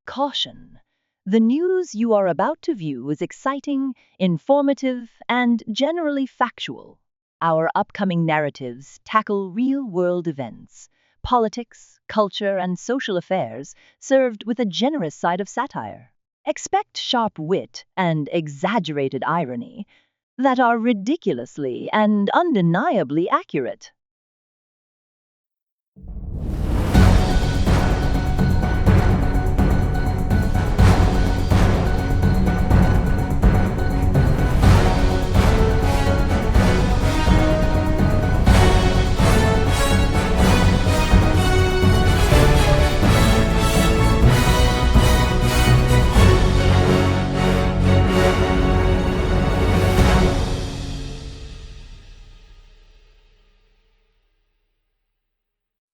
Caution. The news you are about to view is exciting, informative, and generally factual. Our upcoming narratives tackle real-world events, politics, culture, and social affairs, served with a generous side of satire. Expect sharp wit and exaggerated irony that are ridiculously and undeniably accurate.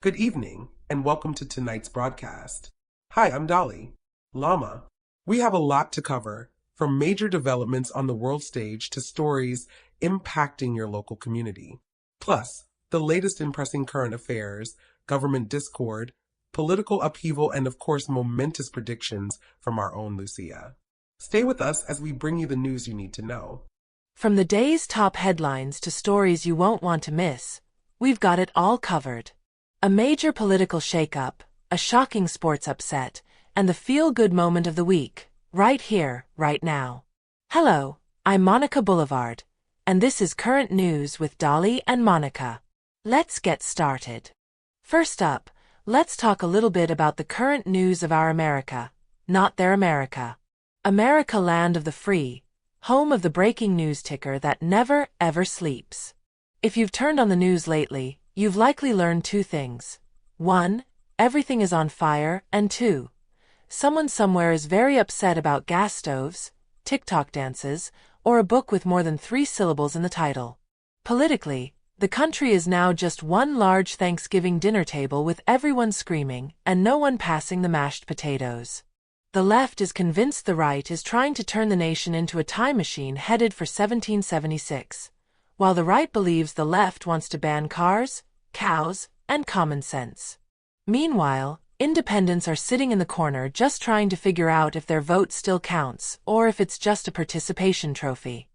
Good evening, and welcome to tonight's broadcast. Hi, I'm Dolly. Llama. We have a lot to cover, from major developments on the world stage to stories impacting your local community. Plus, the latest in pressing current affairs, government discord, political upheaval, and of course, momentous predictions from our own Lucia. Stay with us as we bring you the news you need to know. From the day's top headlines to stories you won't want to miss, we've got it all covered. A major political shakeup, a shocking sports upset, and the feel-good moment of the week, right here, right now. Hello, I'm Monica Boulevard, and this is Current News with Dolly and Monica. Let's get started. First up, let's talk a little bit about the current news of our America, not their America. America, land of the free, home of the breaking news ticker that never, ever sleeps. If you've turned on the news lately, you've likely learned two things. 1. Everything is on fire, and 2. Someone somewhere is very upset about gas stoves, TikTok dances, or a book with more than 3 syllables in the title. Politically, the country is now just one large Thanksgiving dinner table with everyone screaming and no one passing the mashed potatoes. The left is convinced the right is trying to turn the nation into a time machine headed for 1776. While the right believes the left wants to ban cars, cows, and common sense. Meanwhile, independents are sitting in the corner just trying to figure out if their vote still counts or if it's just a participation trophy.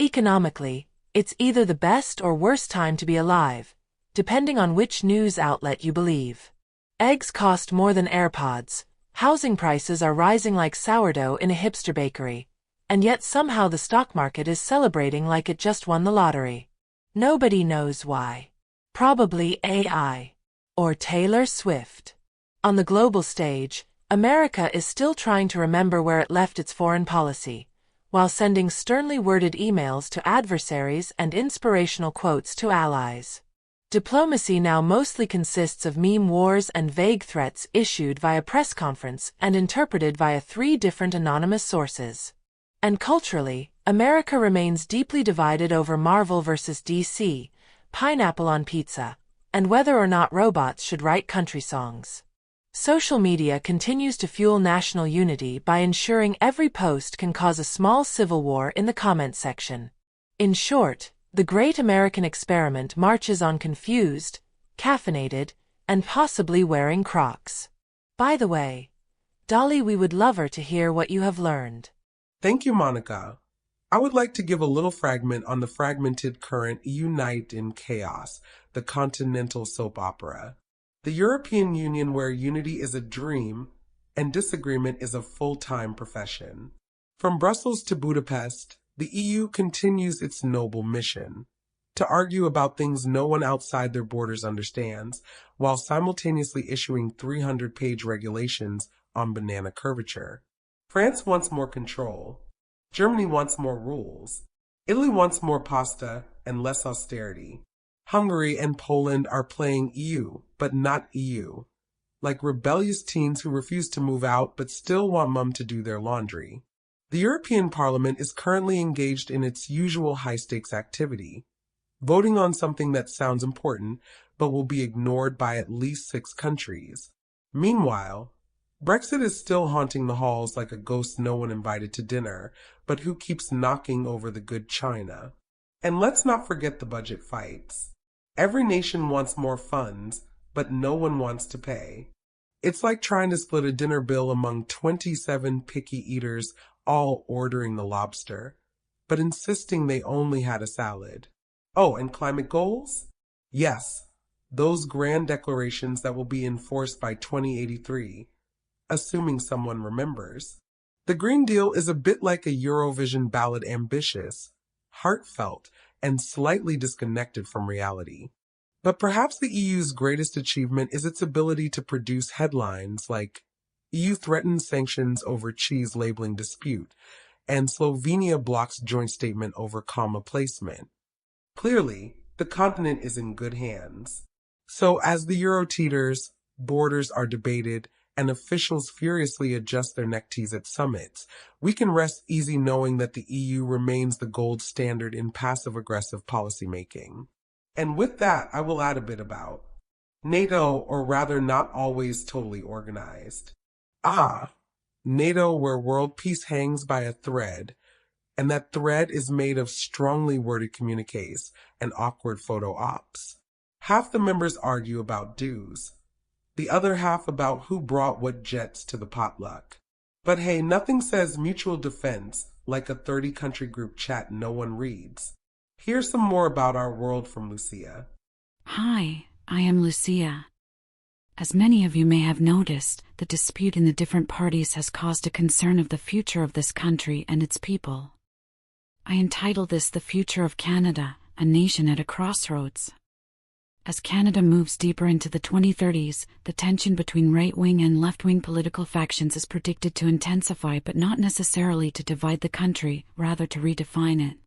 Economically, it's either the best or worst time to be alive, depending on which news outlet you believe. Eggs cost more than AirPods, housing prices are rising like sourdough in a hipster bakery, and yet somehow the stock market is celebrating like it just won the lottery. Nobody knows why. Probably AI. Or Taylor Swift. On the global stage, America is still trying to remember where it left its foreign policy, while sending sternly worded emails to adversaries and inspirational quotes to allies. Diplomacy now mostly consists of meme wars and vague threats issued via press conference and interpreted via 3 different anonymous sources. And culturally, America remains deeply divided over Marvel versus DC, pineapple on pizza, and whether or not robots should write country songs. Social media continues to fuel national unity by ensuring every post can cause a small civil war in the comment section. In short, the great American experiment marches on confused, caffeinated, and possibly wearing Crocs. By the way, Dolly, we would love her to hear what you have learned. Thank you, Monica. I would like to give a little fragment on the fragmented current Unite in Chaos, the continental soap opera. The European Union, where unity is a dream and disagreement is a full-time profession. From Brussels to Budapest, the EU continues its noble mission to argue about things no one outside their borders understands, while simultaneously issuing 300-page regulations on banana curvature. France wants more control. Germany wants more rules. Italy wants more pasta and less austerity. Hungary and Poland are playing EU, but not EU, like rebellious teens who refuse to move out but still want mum to do their laundry. The European Parliament is currently engaged in its usual high-stakes activity, voting on something that sounds important but will be ignored by at least 6 countries. Meanwhile, Brexit is still haunting the halls like a ghost no one invited to dinner, but who keeps knocking over the good china. And let's not forget the budget fights. Every nation wants more funds, but no one wants to pay. It's like trying to split a dinner bill among 27 picky eaters all ordering the lobster, but insisting they only had a salad. Oh, and climate goals? Yes, those grand declarations that will be enforced by 2083, assuming someone remembers. The Green Deal is a bit like a Eurovision ballad, ambitious, heartfelt, and slightly disconnected from reality. But perhaps the EU's greatest achievement is its ability to produce headlines like EU threatens sanctions over cheese labeling dispute, and Slovenia blocks joint statement over comma placement. Clearly, the continent is in good hands. So as the euro teeters, borders are debated, and officials furiously adjust their neckties at summits, we can rest easy knowing that the EU remains the gold standard in passive-aggressive policymaking. And with that, I will add a bit about NATO, or rather not always totally organized. NATO, where world peace hangs by a thread, and that thread is made of strongly worded communiques and awkward photo ops. Half the members argue about dues, the other half about who brought what jets to the potluck. But hey, nothing says mutual defense like a 30-country group chat no one reads. Here's some more about our world from Lucia. Hi, I am Lucia. As many of you may have noticed, the dispute in the different parties has caused a concern of the future of this country and its people. I entitle this The Future of Canada, a Nation at a Crossroads. As Canada moves deeper into the 2030s, the tension between right-wing and left-wing political factions is predicted to intensify, but not necessarily to divide the country, rather to redefine it.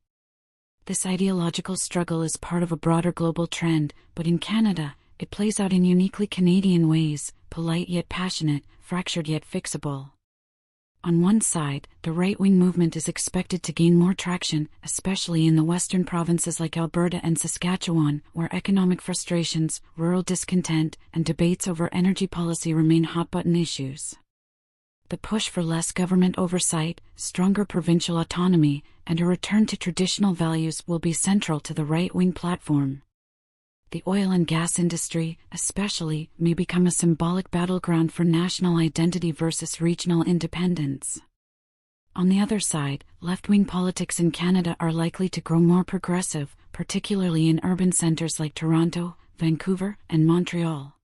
This ideological struggle is part of a broader global trend, but in Canada, it plays out in uniquely Canadian ways, polite yet passionate, fractured yet fixable. On one side, the right-wing movement is expected to gain more traction, especially in the western provinces like Alberta and Saskatchewan, where economic frustrations, rural discontent, and debates over energy policy remain hot-button issues. The push for less government oversight, stronger provincial autonomy, and a return to traditional values will be central to the right-wing platform. The oil and gas industry, especially, may become a symbolic battleground for national identity versus regional independence. On the other side, left-wing politics in Canada are likely to grow more progressive, particularly in urban centres like Toronto, Vancouver, and Montreal.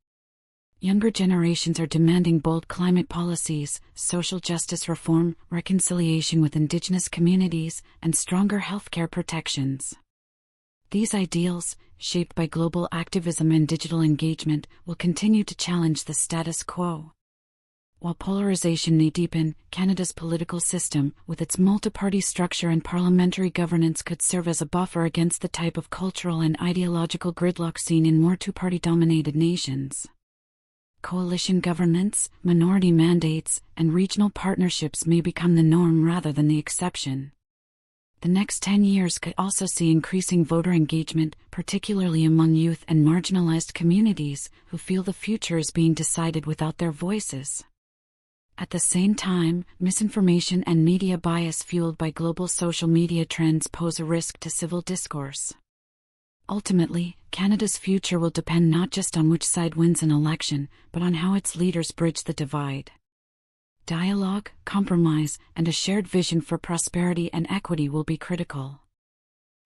Younger generations are demanding bold climate policies, social justice reform, reconciliation with Indigenous communities, and stronger healthcare protections. These ideals, shaped by global activism and digital engagement, will continue to challenge the status quo. While polarization may deepen, Canada's political system, with its multi-party structure and parliamentary governance, could serve as a buffer against the type of cultural and ideological gridlock seen in more two-party-dominated nations. Coalition governments, minority mandates, and regional partnerships may become the norm rather than the exception. The next 10 years could also see increasing voter engagement, particularly among youth and marginalized communities who feel the future is being decided without their voices. At the same time, misinformation and media bias fueled by global social media trends pose a risk to civil discourse. Ultimately, Canada's future will depend not just on which side wins an election, but on how its leaders bridge the divide. Dialogue, compromise, and a shared vision for prosperity and equity will be critical.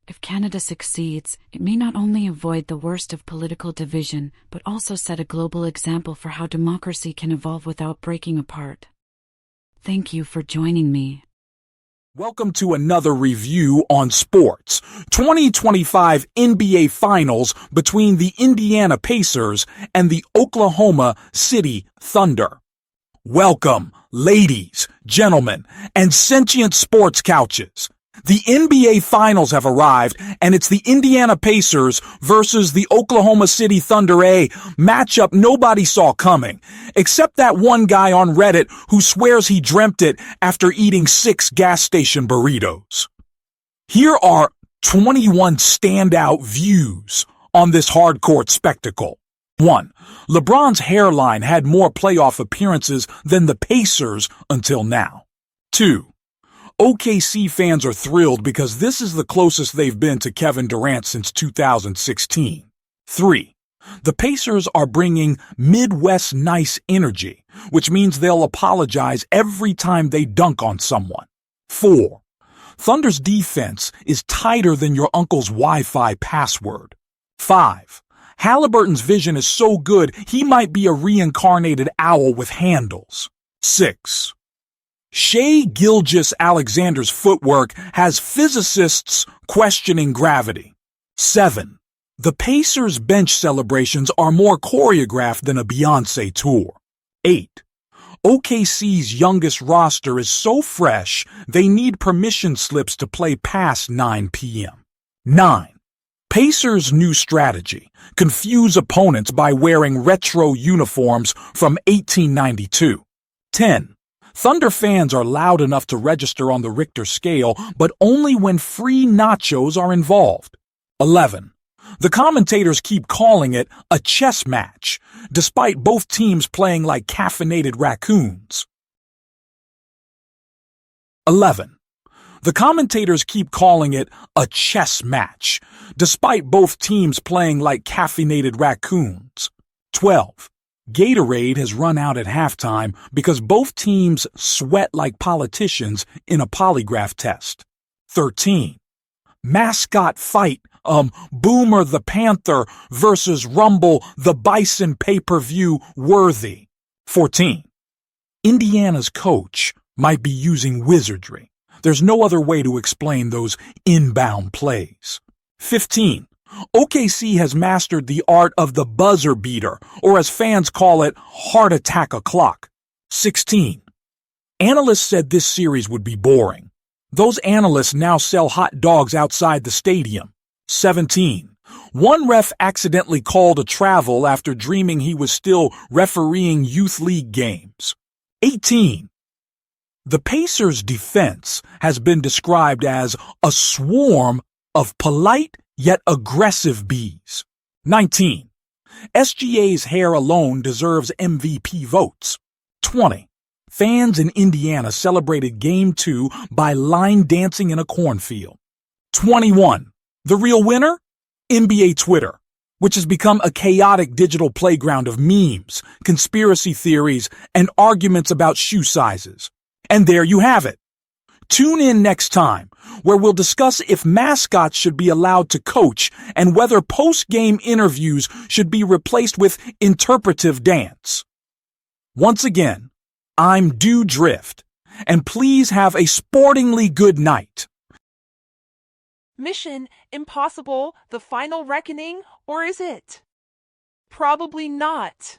If Canada succeeds, it may not only avoid the worst of political division, but also set a global example for how democracy can evolve without breaking apart. Thank you for joining me. Welcome to another review on sports. 2025 NBA Finals between the Indiana Pacers and the Oklahoma City Thunder. Welcome, ladies, gentlemen, and sentient sports couches. The NBA Finals have arrived, and it's the Indiana Pacers versus the Oklahoma City Thunder, a matchup nobody saw coming, except that one guy on Reddit who swears he dreamt it after eating 6 gas station burritos. Here are 21 standout views on this hardcourt spectacle. 1. LeBron's hairline had more playoff appearances than the Pacers until now. 2. OKC fans are thrilled because this is the closest they've been to Kevin Durant since 2016. 3. The Pacers are bringing Midwest nice energy, which means they'll apologize every time they dunk on someone. 4. Thunder's defense is tighter than your uncle's Wi-Fi password. 5. Halliburton's vision is so good he might be a reincarnated owl with handles. 6. Shai Gilgeous-Alexander's footwork has physicists questioning gravity. 7. The Pacers' bench celebrations are more choreographed than a Beyoncé tour. 8. OKC's youngest roster is so fresh they need permission slips to play past 9 p.m. 9. Pacers' new strategy: confuse opponents by wearing retro uniforms from 1892. 10. Thunder fans are loud enough to register on the Richter scale, but only when free nachos are involved. 11. The commentators keep calling it a chess match, despite both teams playing like caffeinated raccoons. 11. The commentators keep calling it a chess match, despite both teams playing like caffeinated raccoons. 12. Gatorade has run out at halftime because both teams sweat like politicians in a polygraph test. 13. Mascot fight, Boomer the Panther versus Rumble the Bison pay-per-view worthy. 14. Indiana's coach might be using wizardry. There's no other way to explain those inbound plays. 15. OKC has mastered the art of the buzzer beater, or as fans call it, heart attack o'clock. 16. Analysts said this series would be boring. Those analysts now sell hot dogs outside the stadium. 17. One ref accidentally called a travel after dreaming he was still refereeing youth league games. 18. The Pacers' defense has been described as a swarm of polite yet aggressive bees. 19. SGA's hair alone deserves MVP votes. 20. Fans in Indiana celebrated Game 2 by line dancing in a cornfield. 21. The real winner? NBA Twitter, which has become a chaotic digital playground of memes, conspiracy theories, and arguments about shoe sizes. And there you have it. Tune in next time, where we'll discuss if mascots should be allowed to coach and whether post-game interviews should be replaced with interpretive dance. Once again, I'm Dew Drift, and please have a sportingly good night. Mission Impossible: The Final Reckoning, or is it? Probably not.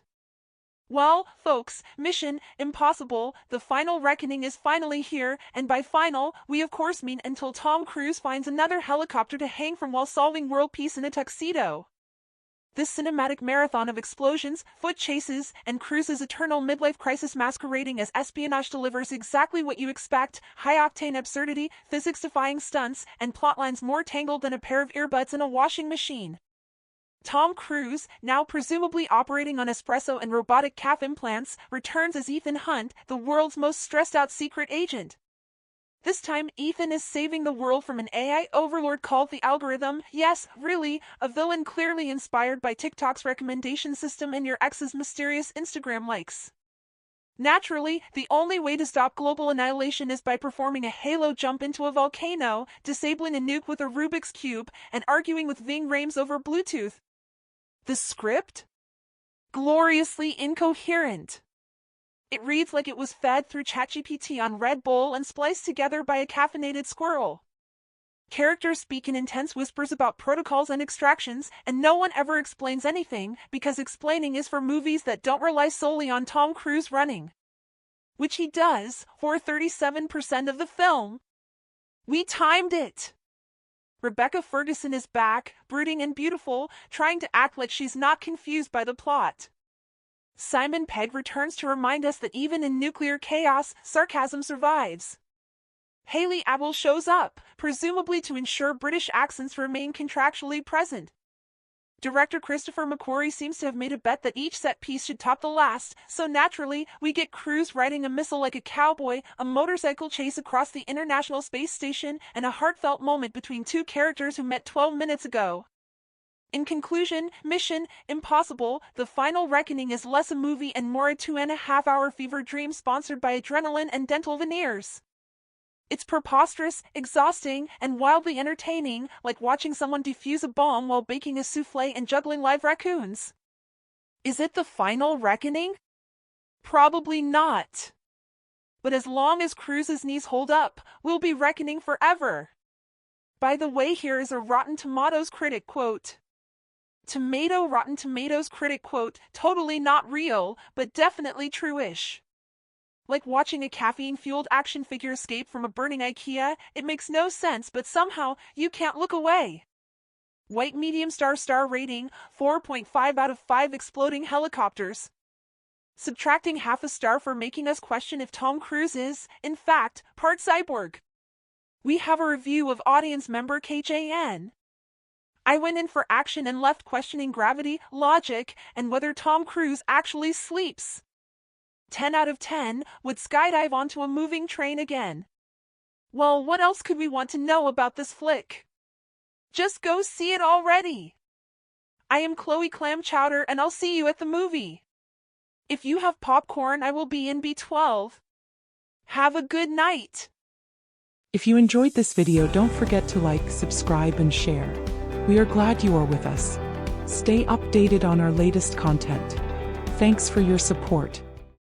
Well, folks, Mission Impossible: The Final Reckoning is finally here, and by final, we of course mean until Tom Cruise finds another helicopter to hang from while solving world peace in a tuxedo. This cinematic marathon of explosions, foot chases, and Cruise's eternal midlife crisis masquerading as espionage delivers exactly what you expect: high-octane absurdity, physics-defying stunts, and plotlines more tangled than a pair of earbuds in a washing machine. Tom Cruise, now presumably operating on espresso and robotic calf implants, returns as Ethan Hunt, the world's most stressed-out secret agent. This time, Ethan is saving the world from an AI overlord called the algorithm. Yes, really, a villain clearly inspired by TikTok's recommendation system and your ex's mysterious Instagram likes. Naturally, the only way to stop global annihilation is by performing a halo jump into a volcano, disabling a nuke with a Rubik's Cube, and arguing with Ving Rhames over Bluetooth. The script? Gloriously incoherent. It reads like it was fed through ChatGPT on Red Bull and spliced together by a caffeinated squirrel. Characters speak in intense whispers about protocols and extractions, and no one ever explains anything, because explaining is for movies that don't rely solely on Tom Cruise running. Which he does, for 37% of the film. We timed it! Rebecca Ferguson is back, brooding and beautiful, trying to act like she's not confused by the plot. Simon Pegg returns to remind us that even in nuclear chaos, sarcasm survives. Hayley Atwell shows up, presumably to ensure British accents remain contractually present. Director Christopher McQuarrie seems to have made a bet that each set piece should top the last, so naturally, we get Cruise riding a missile like a cowboy, a motorcycle chase across the International Space Station, and a heartfelt moment between two characters who met 12 minutes ago. In conclusion, Mission Impossible: The Final Reckoning is less a movie and more a 2.5-hour fever dream sponsored by adrenaline and dental veneers. It's preposterous, exhausting, and wildly entertaining, like watching someone defuse a bomb while baking a souffle and juggling live raccoons. Is it the final reckoning? Probably not. But as long as Cruise's knees hold up, we'll be reckoning forever. By the way, here is a Rotten Tomatoes critic quote. Rotten Tomatoes critic quote, totally not real, but definitely true-ish. Like watching a caffeine-fueled action figure escape from a burning IKEA, it makes no sense, but somehow you can't look away. White medium star rating, 4.5 out of 5 exploding helicopters. Subtracting half a star for making us question if Tom Cruise is, in fact, part cyborg. We have a review of audience member KJN. I went in for action and left questioning gravity, logic, and whether Tom Cruise actually sleeps. 10 out of 10, would skydive onto a moving train again. Well, what else could we want to know about this flick? Just go see it already. I am Chloe Clam Chowder and I'll see you at the movie. If you have popcorn, I will be in B12. Have a good night. If you enjoyed this video, don't forget to like, subscribe, and share. We are glad you are with us. Stay updated on our latest content. Thanks for your support.